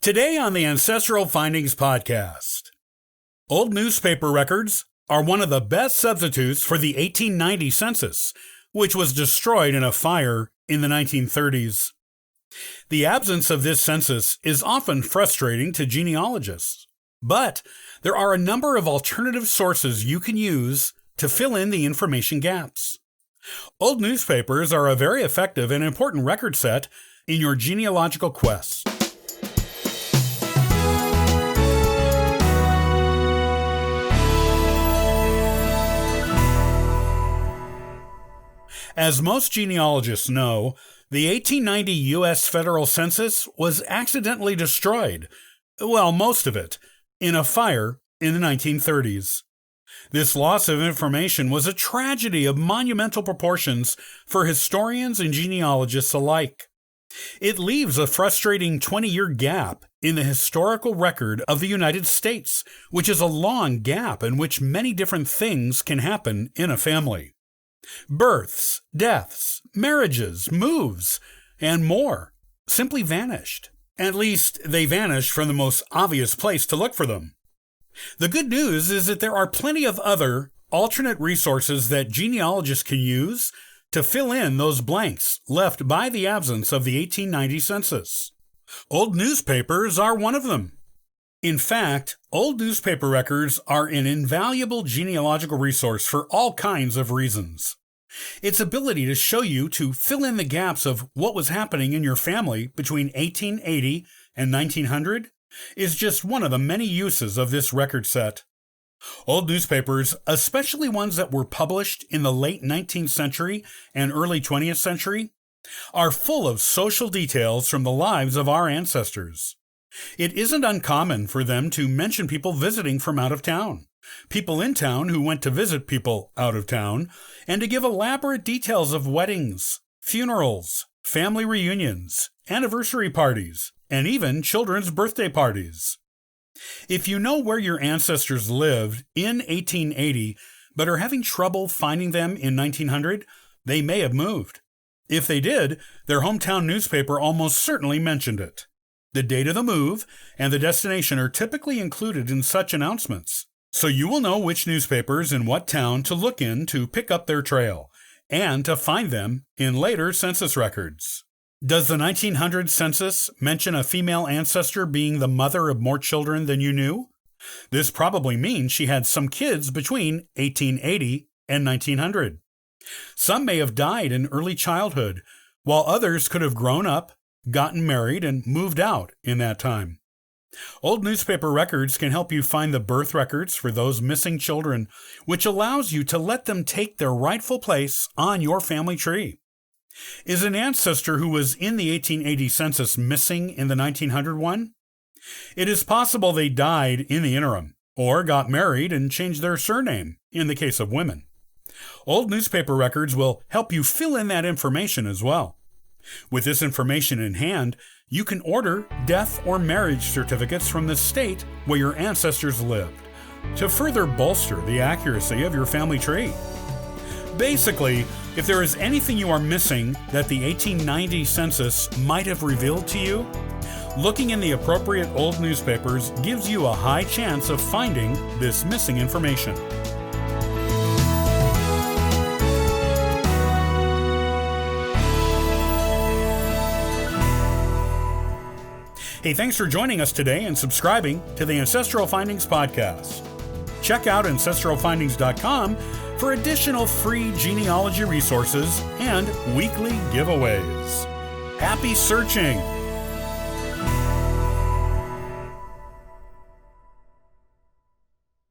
Today on the Ancestral Findings podcast, old newspaper records are one of the best substitutes for the 1890 census, which was destroyed in a fire in the 1930s. The absence of this census is often frustrating to genealogists, but there are a number of alternative sources you can use to fill in the information gaps. Old newspapers are a very effective and important record set in your genealogical quest. As most genealogists know, the 1890 U.S. federal census was accidentally destroyed, well, most of it, in a fire in the 1930s. This loss of information was a tragedy of monumental proportions for historians and genealogists alike. It leaves a frustrating 20-year gap in the historical record of the United States, which is a long gap in which many different things can happen in a family. Births, deaths, marriages, moves, and more simply vanished. At least, they vanished from the most obvious place to look for them. The good news is that there are plenty of other alternate resources that genealogists can use to fill in those blanks left by the absence of the 1890 census. Old newspapers are one of them. In fact, old newspaper records are an invaluable genealogical resource for all kinds of reasons. Its ability to show you to fill in the gaps of what was happening in your family between 1880 and 1900 is just one of the many uses of this record set. Old newspapers, especially ones that were published in the late 19th century and early 20th century, are full of social details from the lives of our ancestors. It isn't uncommon for them to mention people visiting from out of town, people in town who went to visit people out of town, and to give elaborate details of weddings, funerals, family reunions, anniversary parties, and even children's birthday parties. If you know where your ancestors lived in 1880 but are having trouble finding them in 1900, they may have moved. If they did, their hometown newspaper almost certainly mentioned it. The date of the move and the destination are typically included in such announcements, so you will know which newspapers in what town to look in to pick up their trail, and to find them in later census records. Does the 1900 census mention a female ancestor being the mother of more children than you knew? This probably means she had some kids between 1880 and 1900. Some may have died in early childhood, while others could have grown up, gotten married, and moved out in that time. Old newspaper records can help you find the birth records for those missing children, which allows you to let them take their rightful place on your family tree. Is an ancestor who was in the 1880 census missing in the 1900 one? It is possible they died in the interim, or got married and changed their surname, in the case of women. Old newspaper records will help you fill in that information as well. With this information in hand, you can order death or marriage certificates from the state where your ancestors lived to further bolster the accuracy of your family tree. Basically, if there is anything you are missing that the 1890 census might have revealed to you, looking in the appropriate old newspapers gives you a high chance of finding this missing information. Hey, thanks for joining us today and subscribing to the Ancestral Findings podcast. Check out ancestralfindings.com for additional free genealogy resources and weekly giveaways. Happy searching!